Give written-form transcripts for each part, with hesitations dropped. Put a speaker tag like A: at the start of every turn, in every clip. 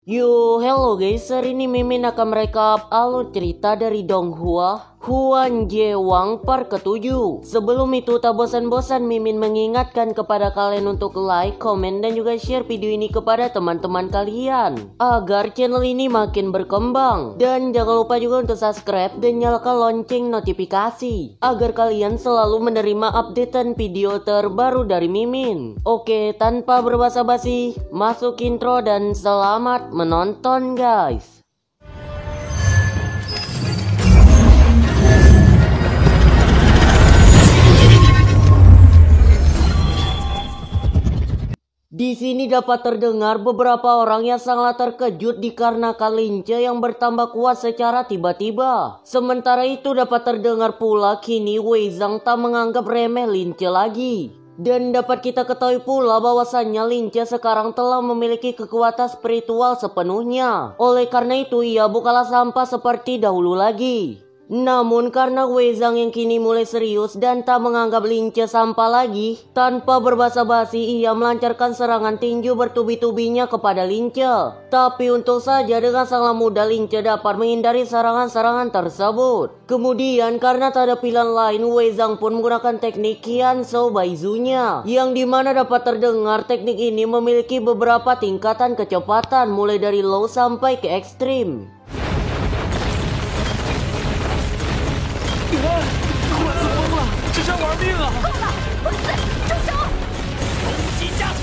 A: Yo, hello guys, hari ini Mimin akan merekap alur cerita dari Donghua Huan Jewang part ke-7. Sebelum itu, tak bosan-bosan Mimin mengingatkan kepada kalian untuk like, komen, dan juga share video ini kepada teman-teman kalian agar channel ini makin berkembang. Dan jangan lupa juga untuk subscribe dan nyalakan lonceng notifikasi agar kalian selalu menerima updatean video terbaru dari Mimin. Oke, tanpa berbasa-basi, masuk intro dan selamat menonton guys. Di sini dapat terdengar beberapa orang yang sangat terkejut dikarenakan Lince yang bertambah kuat secara tiba-tiba. Sementara itu dapat terdengar pula kini Wei Zhang tak menganggap remeh Lince lagi. Dan dapat kita ketahui pula bahwasannya Lince sekarang telah memiliki kekuatan spiritual sepenuhnya. Oleh karena itu ia bukanlah sampah seperti dahulu lagi. Namun karena Wei Zhang yang kini mulai serius dan tak menganggap Lince sampah lagi, tanpa berbasa-basi ia melancarkan serangan tinju bertubi-tubinya kepada Lince. Tapi untung saja dengan sangat mudah Lince dapat menghindari serangan-serangan tersebut. Kemudian karena tak ada pilihan lain, Wei Zhang pun menggunakan teknik Qianshou Baizunya, yang dimana dapat terdengar teknik ini memiliki beberapa tingkatan kecepatan mulai dari low sampai ke ekstrim.
B: 快死疯了，只想玩命啊！够了，滚死，住手！攻击加速！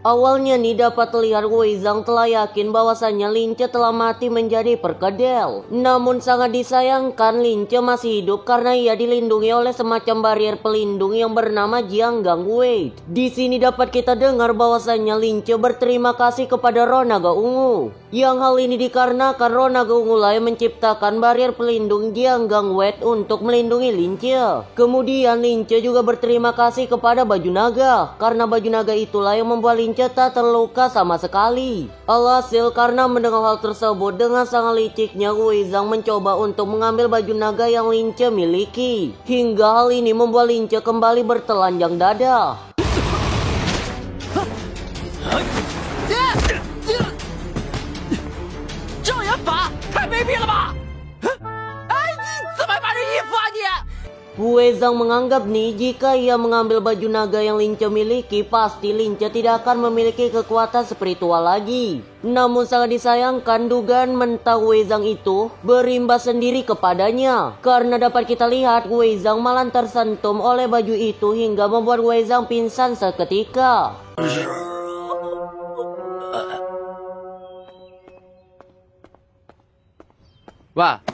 A: Awalnya nih dapat terlihat Wei Zhang telah yakin bahwasannya Lince telah mati menjadi perkedel. Namun sangat disayangkan Lince masih hidup karena ia dilindungi oleh semacam barrier pelindung yang bernama Jianggang Wei. Di sini dapat kita dengar bahwasannya Lince berterima kasih kepada Roh Naga Ungu. Yang hal ini dikarenakan Roh Naga Ungu lah yang menciptakan barrier pelindung Jianggang Wei untuk melindungi Lince. Kemudian Lince juga berterima kasih kepada Baju Naga karena Baju Naga itulah yang membuat Lince tak terluka sama sekali. Alhasil karena mendengar hal tersebut, dengan sangat liciknya Wei Zhang mencoba untuk mengambil baju naga yang Lince miliki. Hingga hal ini membuat Lince kembali bertelanjang dada.
B: 障眼法太卑鄙了吧！哎，你怎么还把人衣服啊你？
A: Wei Zhang menganggap nih jika ia mengambil baju naga yang Lince miliki, pasti Lince tidak akan memiliki kekuatan spiritual lagi. Namun sangat disayangkan dugaan mentah Wei Zhang itu berimbas sendiri kepadanya. Karena dapat kita lihat Wei Zhang malah tersentuh oleh baju itu hingga membuat Wei Zhang pingsan seketika.
B: Wah.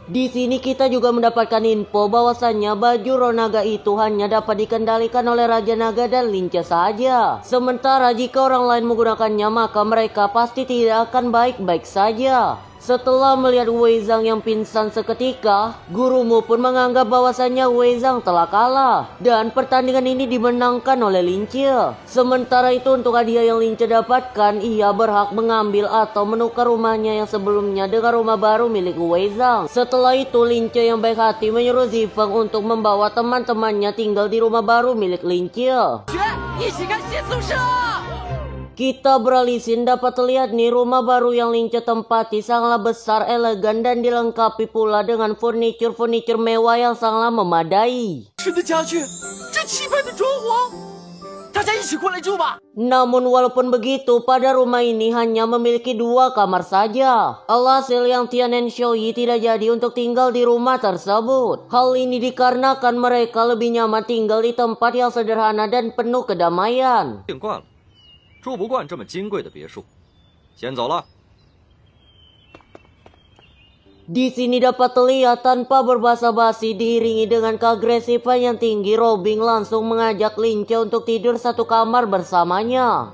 A: Di sini kita juga mendapatkan info bahwasannya baju Roh Naga itu hanya dapat dikendalikan oleh Raja Naga dan Lince saja. Sementara jika orang lain menggunakannya maka mereka pasti tidak akan baik-baik saja. Setelah melihat Wei Zhang yang pingsan seketika, gurumu pun menganggap bahwasannya Wei Zhang telah kalah dan pertandingan ini dimenangkan oleh Lince. Sementara itu untuk hadiah yang Lince dapatkan, ia berhak mengambil atau menukar rumahnya yang sebelumnya dengan rumah baru milik Wei Zhang. Setelah itu Lince yang baik hati menyuruh Zifeng untuk membawa teman-temannya tinggal di rumah baru milik Lince. Kita beralih scene, dapat terlihat nih rumah baru yang Lince tempati sangatlah besar, elegan dan dilengkapi pula dengan furniture mewah yang sangatlah memadai. Namun walaupun begitu, pada rumah ini hanya memiliki 2 kamar saja. Alhasil yang Tianen Shoyi tidak jadi untuk tinggal di rumah tersebut. Hal ini dikarenakan mereka lebih nyaman tinggal di tempat yang sederhana dan penuh kedamaian.
C: 住不惯这么金贵的别墅，先走了。
A: Di sini dapat terlihat tanpa berbasa-basi diiringi dengan keagresifan yang tinggi, Robin langsung mengajak Lince untuk tidur satu kamar bersamanya.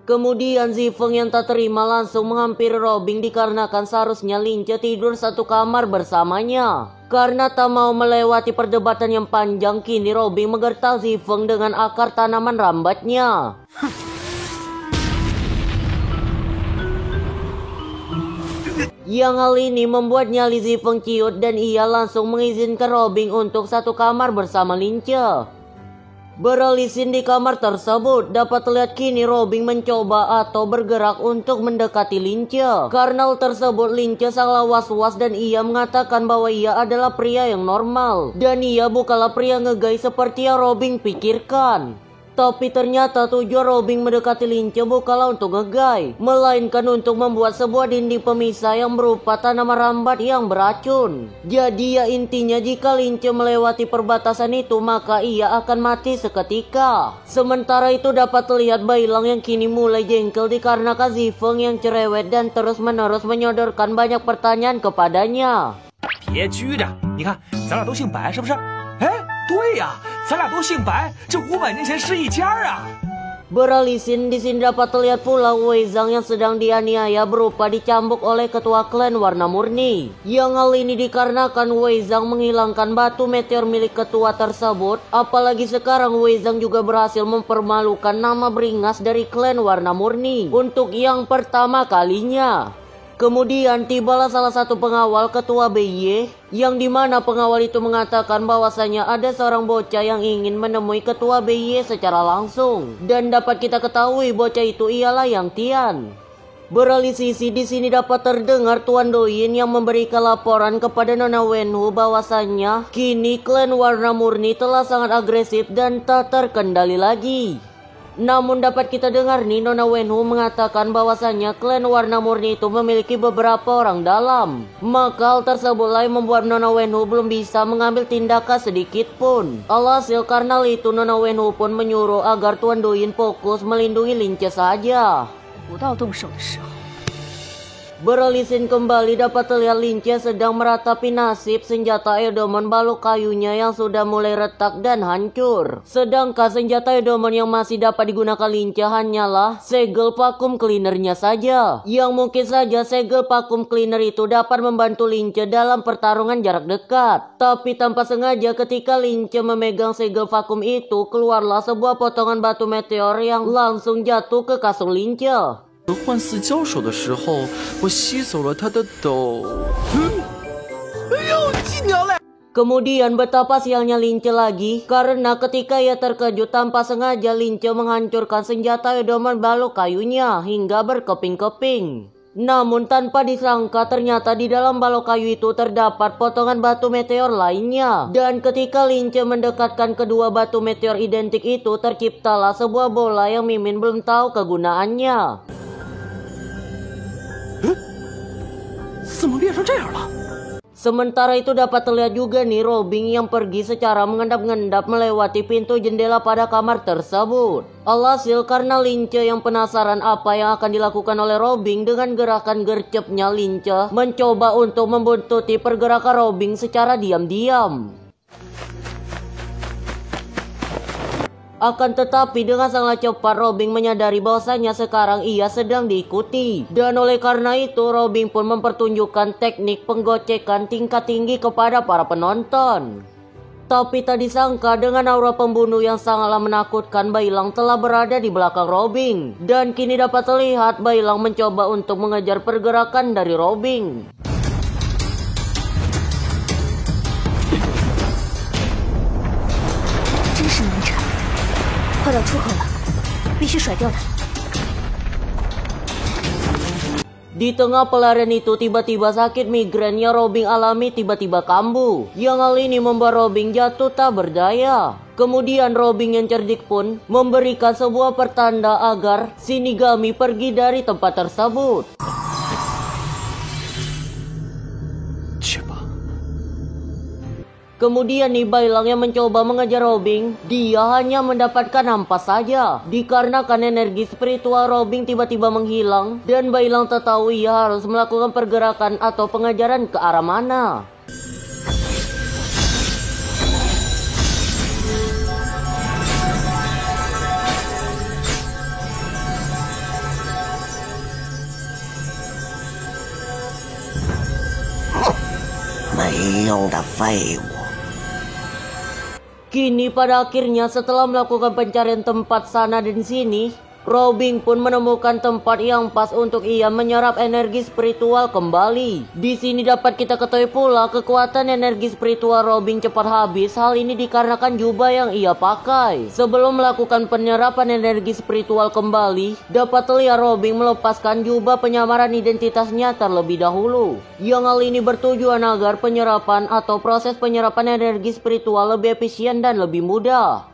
A: Kemudian Zifeng yang tak terima langsung menghampiri Robin dikarenakan seharusnya Lince tidur satu kamar bersamanya. Karena tak mau melewati perdebatan yang panjang, kini Robin menggertak Zifeng dengan akar tanaman rambatnya. Yang hal ini membuat nyali Zifeng ciut dan ia langsung mengizinkan Robin untuk satu kamar bersama Lince. Beralisin di kamar tersebut, dapat terlihat kini Robin mencoba atau bergerak untuk mendekati Lince. Karena hal tersebut Lince sangatlah was-was dan ia mengatakan bahwa ia adalah pria yang normal. Dan ia bukanlah pria ngegai seperti yang Robin pikirkan. Tapi ternyata tujuan Robin mendekati Lince bukanlah untuk ngegai, melainkan untuk membuat sebuah dinding pemisah yang berupa tanaman rambat yang beracun. Jadi ya intinya jika Lince melewati perbatasan itu maka ia akan mati seketika. Sementara itu dapat terlihat Bailang yang kini mulai jengkel dikarenakan Zifeng yang cerewet dan terus-menerus menyodorkan banyak pertanyaan kepadanya.
B: 别拘着，你看咱俩都姓白是不是？哎，对呀，咱俩都姓白，这500年前是一家啊。
A: Beralisin di sini dapat terlihat pula Wei Zhang yang sedang dianiaya berupa dicambuk oleh ketua klan warna murni. Yang hal ini dikarenakan Wei Zhang menghilangkan batu meteor milik ketua tersebut. Apalagi sekarang Wei Zhang juga berhasil mempermalukan nama beringas dari klan warna murni untuk yang pertama kalinya. Kemudian tibalah salah satu pengawal ketua BY yang dimana pengawal itu mengatakan bahwasanya ada seorang bocah yang ingin menemui ketua BY secara langsung dan dapat kita ketahui bocah itu ialah Yang Tian. Beralih sisi di sini dapat terdengar Tuan Douyin yang memberikan laporan kepada Nona Wenwu bahwasanya kini klan warna murni telah sangat agresif dan tak terkendali lagi. Namun dapat kita dengar nih Nona Wenwu mengatakan bahwasanya klan warna murni itu memiliki beberapa orang dalam. Maka hal tersebutlah yang membuat Nona Wenwu belum bisa mengambil tindakan sedikit pun. Alhasil karena itu Nona Wenwu pun menyuruh agar Tuan Douyin fokus melindungi Lince saja.
D: 不到动手的时候。
A: Beralisin kembali dapat terlihat Lince sedang meratapi nasib senjata Edomon balok kayunya yang sudah mulai retak dan hancur. Sedangkan senjata Edomon yang masih dapat digunakan Lince hanyalah segel vacuum cleanernya saja. Yang mungkin saja segel vacuum cleaner itu dapat membantu Lince dalam pertarungan jarak dekat. Tapi tanpa sengaja ketika Lince memegang segel vacuum itu, keluarlah sebuah potongan batu meteor yang langsung jatuh ke kasur Lince.
E: 换四交手的时候，我吸走了他的斗。哎呦，金鸟嘞！
A: Kemudian betapa sialnya Lince lagi karena ketika ia terkejut tanpa sengaja Lince menghancurkan senjata Edomon balok kayunya hingga berkeping-keping. Namun tanpa disangka ternyata di dalam balok kayu itu terdapat potongan batu meteor lainnya. Dan ketika Lince mendekatkan kedua batu meteor identik itu terciptalah sebuah bola yang Mimin belum tahu kegunaannya.
E: 怎么变成这样了？
A: Sementara itu dapat terlihat juga nih Robin yang pergi secara mengendap-endap melewati pintu jendela pada kamar tersebut. Alhasil karena Lince yang penasaran apa yang akan dilakukan oleh Robin dengan gerakan gercepnya Lince mencoba untuk membuntuti pergerakan Robin secara diam-diam. Akan tetapi dengan sangat cepat Robin menyadari bahwasanya sekarang ia sedang diikuti. Dan oleh karena itu Robin pun mempertunjukkan teknik penggocekan tingkat tinggi kepada para penonton. Tapi tak disangka dengan aura pembunuh yang sangatlah menakutkan Bailang telah berada di belakang Robin. Dan kini dapat terlihat Bailang mencoba untuk mengejar pergerakan dari Robin.
D: 快到出口了，必须甩掉它。
A: Di tengah pelarian itu tiba-tiba sakit migrain yang Robin alami tiba-tiba kambuh. Yang hal ini membuat Robin jatuh tak berdaya. Kemudian Robin yang cerdik pun memberikan sebuah pertanda agar Shinigami pergi dari tempat tersebut. Kemudian nih Bailang yang mencoba mengejar Robin, dia hanya mendapatkan hampas saja. Dikarenakan energi spiritual Robin tiba-tiba menghilang dan Bailang tak tahu ia harus melakukan pergerakan atau pengejaran ke arah mana. Kini pada akhirnya setelah melakukan pencarian tempat sana dan sini, Robin pun menemukan tempat yang pas untuk ia menyerap energi spiritual kembali. Di sini dapat kita ketahui pula kekuatan energi spiritual Robin cepat habis. Hal ini dikarenakan jubah yang ia pakai. Sebelum melakukan penyerapan energi spiritual kembali, dapat terlihat Robin melepaskan jubah penyamaran identitasnya terlebih dahulu. Yang hal ini bertujuan agar penyerapan atau proses penyerapan energi spiritual lebih efisien dan lebih mudah.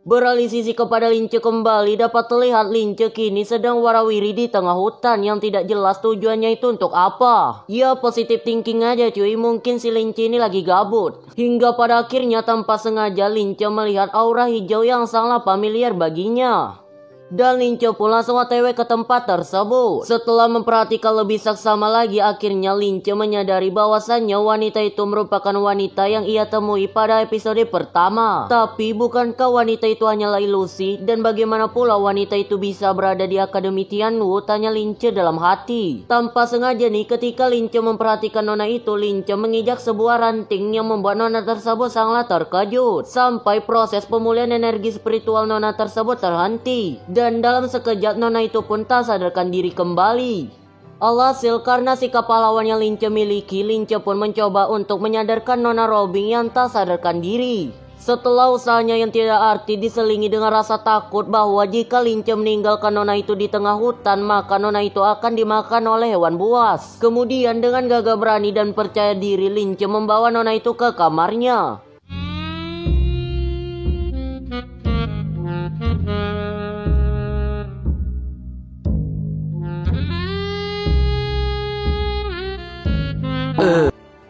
A: Beralih sisi kepada Lince kembali, dapat terlihat Lince kini sedang warawiri di tengah hutan yang tidak jelas tujuannya itu untuk apa. Ya positif thinking aja cuy, mungkin si Lince ini lagi gabut. Hingga pada akhirnya tanpa sengaja Lince melihat aura hijau yang sangat familiar baginya. Dan Lince pun langsung OTW ke tempat tersebut. Setelah memperhatikan lebih saksama lagi, akhirnya Lince menyadari bahwasannya wanita itu merupakan wanita yang ia temui pada episode pertama. Tapi bukankah wanita itu hanyalah ilusi? Dan bagaimana pula wanita itu bisa berada di Akademi Tianwu? Tanya Lince dalam hati. Tanpa sengaja nih, ketika Lince memperhatikan nona itu, Lince mengijak sebuah ranting yang membuat nona tersebut sangat terkejut. Sampai proses pemulihan energi spiritual nona tersebut terhenti. Dan dalam sekejap nona itu pun tak sadarkan diri kembali. Alhasil karena sikap pahlawan yang Lince miliki, Lince pun mencoba untuk menyadarkan nona Robin yang tak sadarkan diri. Setelah usahanya yang tidak arti diselingi dengan rasa takut bahwa jika Lince meninggalkan nona itu di tengah hutan, maka nona itu akan dimakan oleh hewan buas. Kemudian dengan gagah berani dan percaya diri, Lince membawa nona itu ke kamarnya.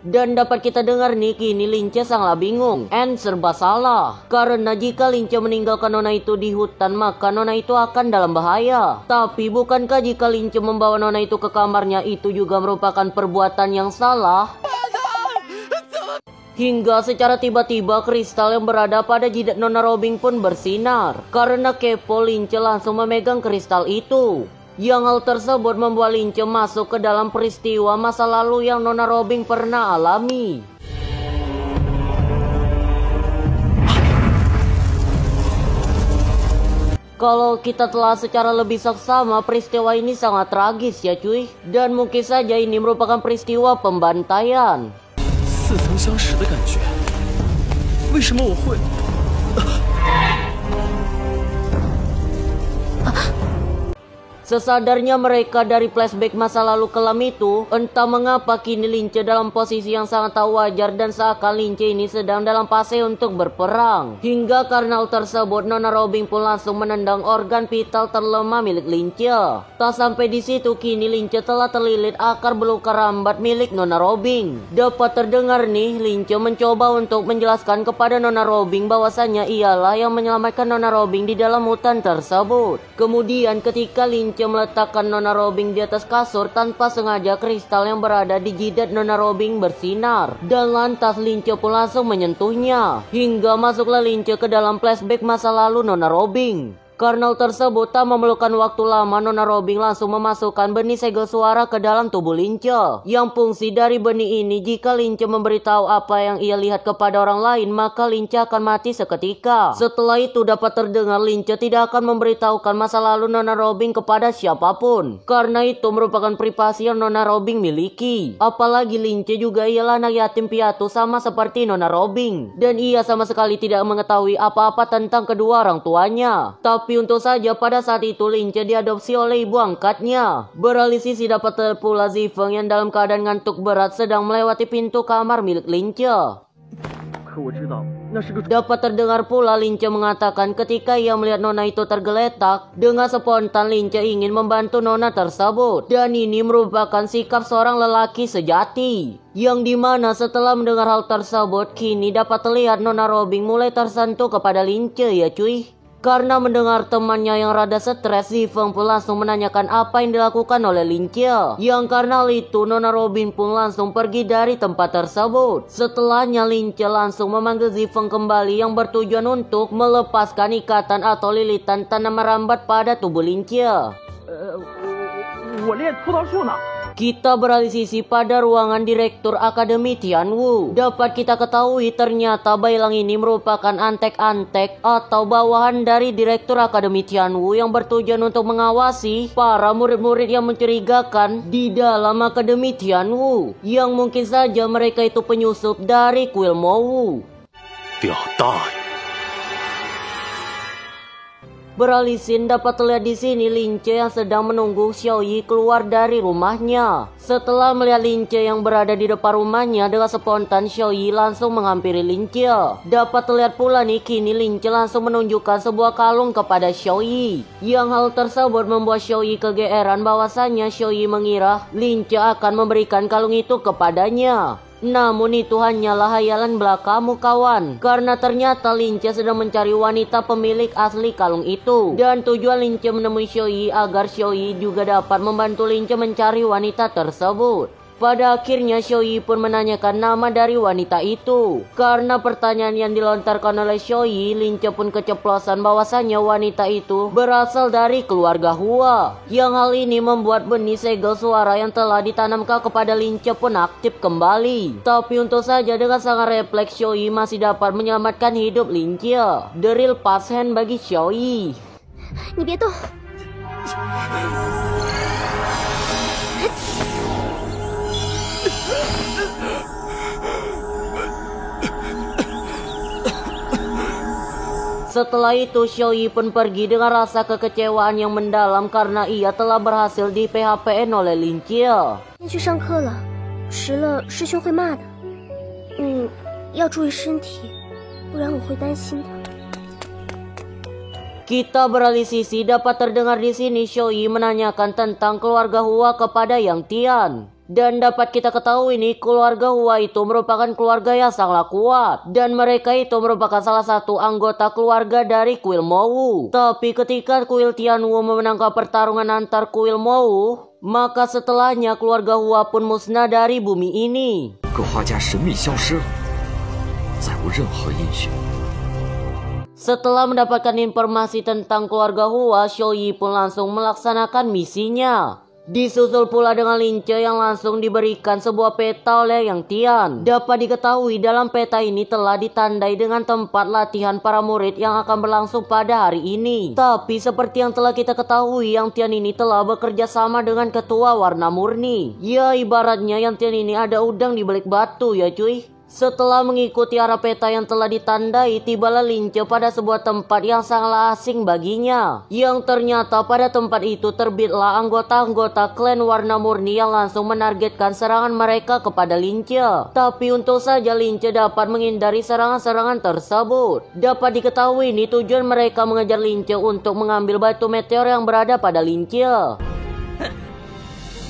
A: Dan dapat kita dengar nih, kini Lince sangat bingung and serba salah. Karena jika Lince meninggalkan nona itu di hutan, maka nona itu akan dalam bahaya. Tapi bukankah jika Lince membawa nona itu ke kamarnya itu juga merupakan perbuatan yang salah? Hingga secara tiba-tiba kristal yang berada pada jidat nona Robin pun bersinar. Karena kepo, Lince langsung memegang kristal itu. Yang hal tersebut membuat Lince masuk ke dalam peristiwa masa lalu yang nona Robin pernah alami. Kalau kita telah secara lebih saksama, peristiwa ini sangat tragis ya cuy. Dan mungkin saja ini merupakan peristiwa pembantaian.
E: 似曾相识的感觉，为什么我会？
A: Sesadarnya mereka dari flashback masa lalu kelam itu, entah mengapa kini Lince dalam posisi yang sangat tak wajar dan seakan Lince ini sedang dalam fase untuk berperang. Hingga karena hal tersebut, nona Robin pun langsung menendang organ vital terlemah milik Lince. Tak sampai di situ, kini Lince telah terlilit akar belukar rambat milik nona Robin. Dapat terdengar nih, Lince mencoba untuk menjelaskan kepada nona Robin bahwasannya ialah yang menyelamatkan nona Robin di dalam hutan tersebut. Kemudian ketika Lince meletakkan nona Robin di atas kasur, tanpa sengaja kristal yang berada di jidat nona Robin bersinar. Dan lantas Lince pun langsung menyentuhnya. Hingga masuklah Lince ke dalam flashback masa lalu nona Robin. Karena hal tersebut tak memerlukan waktu lama, nona Robin langsung memasukkan benih segel suara ke dalam tubuh Lince. Yang fungsi dari benih ini, jika Lince memberitahu apa yang ia lihat kepada orang lain, maka Lince akan mati seketika. Setelah itu dapat terdengar Lince tidak akan memberitahukan masa lalu nona Robin kepada siapapun. Karena itu merupakan privasi yang nona Robin miliki. Apalagi Lince juga ialah anak yatim piatu sama seperti nona Robin. Dan ia sama sekali tidak mengetahui apa-apa tentang kedua orang tuanya. Tapi untung saja pada saat itu Lince diadopsi oleh ibu angkatnya. Beralih sisi dapat terlihat pula Zifeng yang dalam keadaan ngantuk berat sedang melewati pintu kamar milik Lince. Dapat terdengar pula Lince mengatakan ketika ia melihat nona itu tergeletak. Dengan spontan Lince ingin membantu nona tersebut. Dan ini merupakan sikap seorang lelaki sejati. Yang dimana setelah mendengar hal tersebut, kini dapat terlihat nona Robin mulai tersentuh kepada Lince ya cuy. Karena mendengar temannya yang rada stres, Zifeng pun langsung menanyakan apa yang dilakukan oleh Lince. Yang karena hal itu, nona Robin pun langsung pergi dari tempat tersebut. Setelahnya Lince langsung memanggil Zifeng kembali yang bertujuan untuk melepaskan ikatan atau lilitan tanah merambat pada tubuh Lince.
F: 我练出道术呢。
A: Kita beralih sisi pada ruangan Direktur Akademi Tianwu. Dapat kita ketahui ternyata Bailang ini merupakan antek-antek atau bawahan dari Direktur Akademi Tianwu yang bertujuan untuk mengawasi para murid-murid yang mencurigakan di dalam Akademi Tianwu. Yang mungkin saja mereka itu penyusup dari kuil Mowu.
E: 表大爷！
A: Beralih scene dapat terlihat di sini Lince yang sedang menunggu Xiaoyi keluar dari rumahnya. Setelah melihat Lince yang berada di depan rumahnya, dengan spontan Xiaoyi langsung menghampiri Lince. Dapat terlihat pula nih kini Lince langsung menunjukkan sebuah kalung kepada Xiaoyi. Yang hal tersebut membuat Xiaoyi kegeeran bahwasanya Xiaoyi mengira Lince akan memberikan kalung itu kepadanya. Namun itu hanyalah hayalan belakamu kawan, karena ternyata Lince sedang mencari wanita pemilik asli kalung itu. Dan tujuan Lince menemui Xiaoyi agar Xiaoyi juga dapat membantu Lince mencari wanita tersebut. Pada akhirnya Xiaoyi pun menanyakan nama dari wanita itu. Karena pertanyaan yang dilontarkan oleh Xiaoyi, Lince pun keceplosan bahwasanya wanita itu berasal dari keluarga Hua. Yang hal ini membuat benih segel suara yang telah ditanamkan kepada Lince pun aktif kembali. Tapi untuk saja dengan sangat refleks Xiaoyi masih dapat menyelamatkan hidup Lince. The real pass hand bagi Xiaoyi.
D: 你别动。
A: Setelah itu Xiaoyi pun pergi dengan rasa kekecewaan yang mendalam karena ia telah berhasil di PHPN oleh Lince.
D: 先去上课了，迟了师兄会骂的。要注意身体，不然我会担心的。
A: Kita beralih sisi dapat terdengar di sini Xiaoyi menanyakan tentang keluarga Hua kepada Yang Tian. Dan dapat kita ketahui nih keluarga Hua itu merupakan keluarga yang sangat kuat. Dan mereka itu merupakan salah satu anggota keluarga dari kuil Mowu. Tapi ketika kuil Tianwu memenangkan pertarungan antar kuil Mowu, maka setelahnya keluarga Hua pun musnah dari bumi ini.
C: 各画家神秘消失了，再无任何音讯。
A: Setelah mendapatkan informasi tentang keluarga Hua, Xiaoyi pun langsung melaksanakan misinya. Disusul pula dengan Lince yang langsung diberikan sebuah peta oleh Yang Tian. Dapat diketahui dalam peta ini telah ditandai dengan tempat latihan para murid yang akan berlangsung pada hari ini. Tapi seperti yang telah kita ketahui, Yang Tian ini telah bekerja sama dengan ketua Warna Murni. Ya ibaratnya Yang Tian ini ada udang di balik batu ya cuy. Setelah mengikuti arah peta yang telah ditandai, tibalah Lince pada sebuah tempat yang sangat asing baginya. Yang ternyata pada tempat itu terbitlah anggota-anggota klan Warna Murni yang langsung menargetkan serangan mereka kepada Lince. Tapi untuk saja Lince dapat menghindari serangan-serangan tersebut. Dapat diketahui ini tujuan mereka mengejar Lince untuk mengambil batu meteor yang berada pada Lince.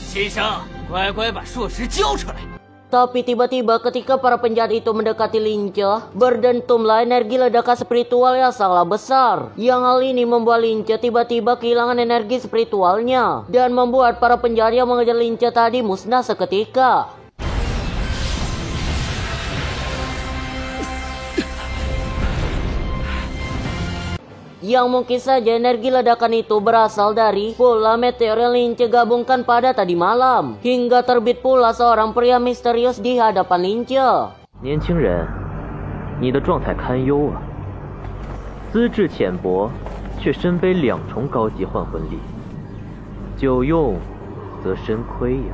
B: 先生，乖乖把硕石交出来。
A: Tapi tiba-tiba ketika para penjahat itu mendekati Lince, berdentumlah energi ledakan spiritual yang sangat besar. Yang hal ini membuat Lince tiba-tiba kehilangan energi spiritualnya. Dan membuat para penjahat yang mengejar Lince tadi musnah seketika. Yang mungkin saja energi ledakan itu berasal dari bola meteor yang Lince gabungkan pada tadi malam. Hingga terbit pula seorang pria misterius di hadapan Lince.
G: 年轻人，你的状态堪忧啊，资质浅薄，却身背2重高级幻魂力，久用则身亏呀。